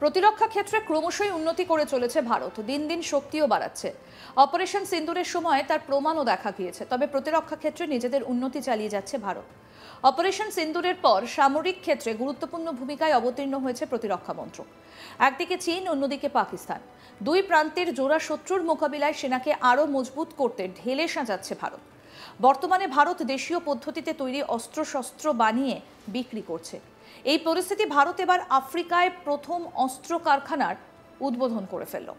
প্রতিরক্ষা ক্ষেত্রে ক্রমশই উন্নতি করে চলেছে ভারত, দিন দিন শক্তিও বাড়াচ্ছে। অপারেশন সিন্দুরের সময় তার প্রমাণও দেখা গিয়েছে। তবে প্রতিরক্ষা ক্ষেত্রে নিজেদের উন্নতি চালিয়ে যাচ্ছে ভারত। অপারেশন সিন্দুরের পর সামরিক ক্ষেত্রে গুরুত্বপূর্ণ ভূমিকায় অবতীর্ণ হয়েছে প্রতিরক্ষা মন্ত্রক। একদিকে চীন, অন্যদিকে পাকিস্তান। দুই প্রান্তের জোড়া শত্রুর মোকাবিলায় সেনাকে আরও মজবুত করতে ঢেলে সাজাচ্ছে ভারত। বর্তমানে ভারত দেশীয় পদ্ধতিতে তৈরি অস্ত্রশস্ত্র বানিয়ে বিক্রি করছে। এই পরিস্থিতি ভারত এবার আফ্রিকায় প্রথম অস্ত্র কারখানার উদ্বোধন করে ফেলল।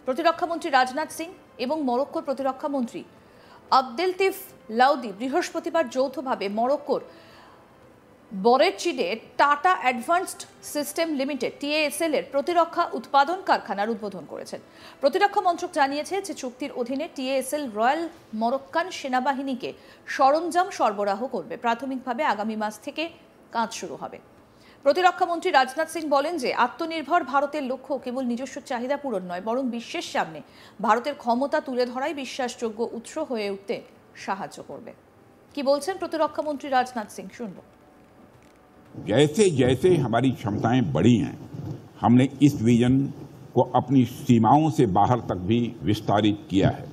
প্রতিরক্ষামন্ত্রী রাজনাথ সিং এবং মরক্কোর প্রতিরক্ষামন্ত্রী আবদেলতিফ লাউদি বৃহস্পতিবার যৌথভাবে মরক্কোর বরেচিডে Tata advanced system limited TASL এর প্রতিরক্ষা উৎপাদন কারখানার উদ্বোধন করেছেন। প্রতিরক্ষা মন্ত্রক জানিয়েছে যে চুক্তির অধীনে TASL রয়্যাল মরক্কান সেনাবাহিনীকে সরঞ্জাম সরবরাহ করবে। প্রাথমিকভাবে আগামী মাস থেকে কাজ শুরু হবে। প্রতিরক্ষামন্ত্রী রাজনাথ সিং বলেন যে আত্মনির্ভর ভারতের লক্ষ্য কেবল নিজস্ব চাহিদা পূরণ নয়, বরং বিশ্বের সামনে ভারতের ক্ষমতা তুলে ধরাই বিশ্বাসযোগ্য উৎস হয়ে উঠতে সাহায্য করবে। কি বলছেন প্রতিরক্ষামন্ত্রী রাজনাথ সিং, শুনবো। जैसे जैसे हमारी क्षमताएं बढ़ी हैं, हमने इस विजन को अपनी सीमाओं से बाहर तक भी विस्तारित किया है।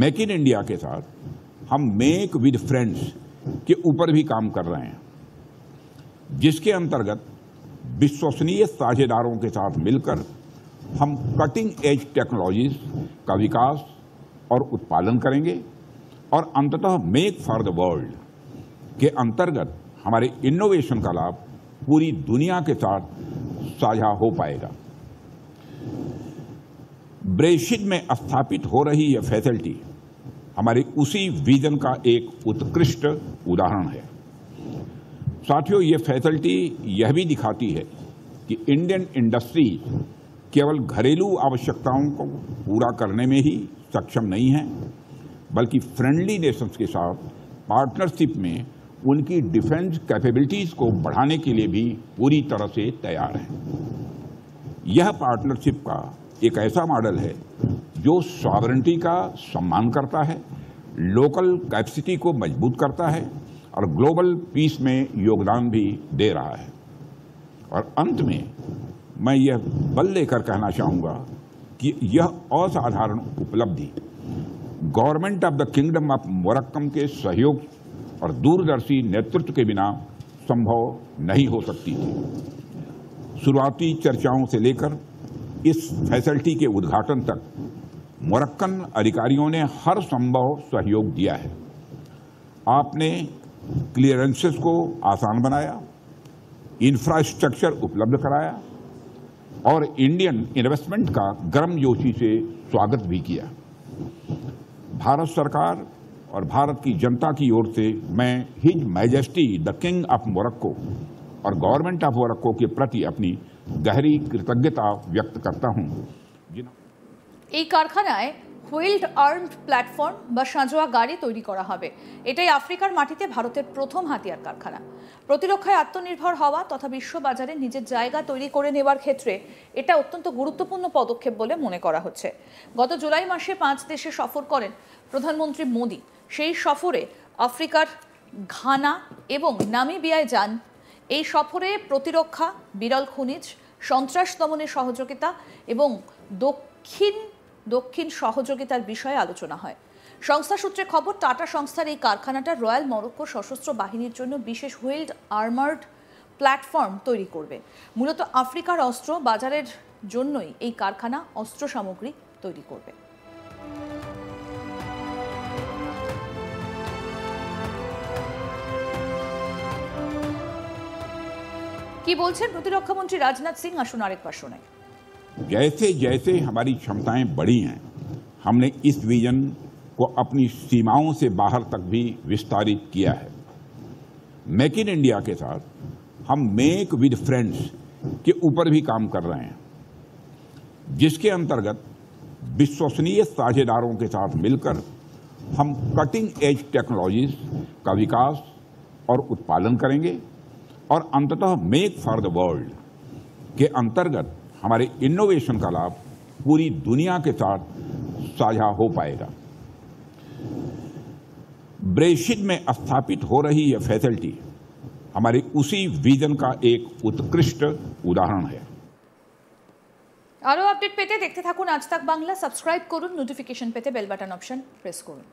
मेक इन इंडिया के साथ हम मेक विद फ्रेंड्स के ऊपर भी काम कर रहे हैं, जिसके अंतर्गत विश्वसनीय साझेदारों के साथ मिलकर हम कटिंग एज टेक्नोलॉजीज का विकास और उत्पादन करेंगे और अंततः मेक फॉर द वर्ल्ड के अंतर्गत हमारे इनोवेशन का लाभ पूरी दुनिया के साथ साझा हो पाएगा। ब्रेशिट में स्थापित हो रही यह फैसिलिटी हमारे उसी विजन का एक उत्कृष्ट उदाहरण है। साथियों, ये फैसिलिटी यह भी दिखाती है कि इंडियन इंडस्ट्री केवल घरेलू आवश्यकताओं को पूरा करने में ही सक्षम नहीं है, बल्कि फ्रेंडली नेशंस के साथ पार्टनरशिप में उनकी डिफेंस कैपेबिलिटीज को बढ़ाने के लिए भी पूरी तरह से तैयार है। यह पार्टनरशिप का एक ऐसा मॉडल है जो सॉवरेनिटी का सम्मान करता है, लोकल कैपेसिटी को मजबूत करता है और ग्लोबल पीस में योगदान भी दे रहा है। और अंत में मैं यह बल लेकर कहना चाहूँगा कि यह असाधारण उपलब्धि government of the kingdom of Morocco के सहयोग और दूरदर्शी नेतृत्व के बिना संभव नहीं हो सकती थी। शुरुआती चर्चाओं से लेकर इस फैसिलिटी के उद्घाटन तक मोरक्कन अधिकारियों ने हर संभव सहयोग दिया है। आपने क्लियरेंसेस को आसान बनाया, इंफ्रास्ट्रक्चर उपलब्ध कराया और इंडियन इन्वेस्टमेंट का गर्मजोशी से स्वागत भी किया। भारत सरकार और भारत की जनता की ओर से मैं his majesty the king of Morocco और गवर्नमेंट ऑफ मोरक्को के प्रति अपनी गहरी कृतज्ञता व्यक्त करता हूं। এই কারখানায় হুইলড আর্মড প্ল্যাটফর্ম বা সাঁজোয়া গাড়ি তৈরি করা হবে। এটাই আফ্রিকার মাটিতে ভারতের প্রথম হাতিয়ার কারখানা। প্রতিরক্ষায় আত্মনির্ভর হওয়া তথা বিশ্ববাজারে নিজের জায়গা তৈরি করে নেওয়ার ক্ষেত্রে এটা অত্যন্ত গুরুত্বপূর্ণ পদক্ষেপ বলে মনে করা হচ্ছে। গত জুলাই মাসে 5 দেশে সফর করেন প্রধানমন্ত্রী মোদি। সেই সফরে আফ্রিকার ঘানা এবং নামিবিয়ায় যান। এই সফরে প্রতিরক্ষা, বিরল খনিজ, সন্ত্রাস দমনে সহযোগিতা এবং দক্ষিণ সহযোগিতার বিষয়ে আলোচনা হয়। সংস্থা সূত্রে খবর, টাটা সংস্থার এই কারখানাটা রয়্যাল মরক্কো সশস্ত্র বাহিনীর জন্য বিশেষ হুইলড আর্মার্ড প্ল্যাটফর্ম তৈরি করবে। মূলত আফ্রিকার অস্ত্র বাজারের জন্যই এই কারখানা অস্ত্র সামগ্রী তৈরি করবে। কি বলছেন প্রতিরক্ষামন্ত্রী রাজনাথ সিং, আসুন আরেকবার শোনাই। जैसे जैसे हमारी क्षमताएं बढ़ी हैं, हमने इस विजन को अपनी सीमाओं से बाहर तक भी विस्तारित किया है। मेक इन इंडिया के साथ हम मेक विद फ्रेंड्स के ऊपर भी काम कर रहे हैं, जिसके अंतर्गत विश्वसनीय साझेदारों के साथ मिलकर हम कटिंग एज टेक्नोलॉजीज का विकास और उत्पादन करेंगे और अंततः मेक फॉर द वर्ल्ड के अंतर्गत हमारे इनोवेशन का लाभ पूरी दुनिया के साथ साझा हो पाएगा। ब्रेशिट में स्थापित हो रही यह फैसिलिटी हमारे उसी विजन का एक उत्कृष्ट उदाहरण है। আরও আপডেট পেতে দেখতে থাকুন আজ তাক বাংলা। সাবস্ক্রাইব করুন, নোটিফিকেশন পেতে বেল বাটন অপশন প্রেস করুন।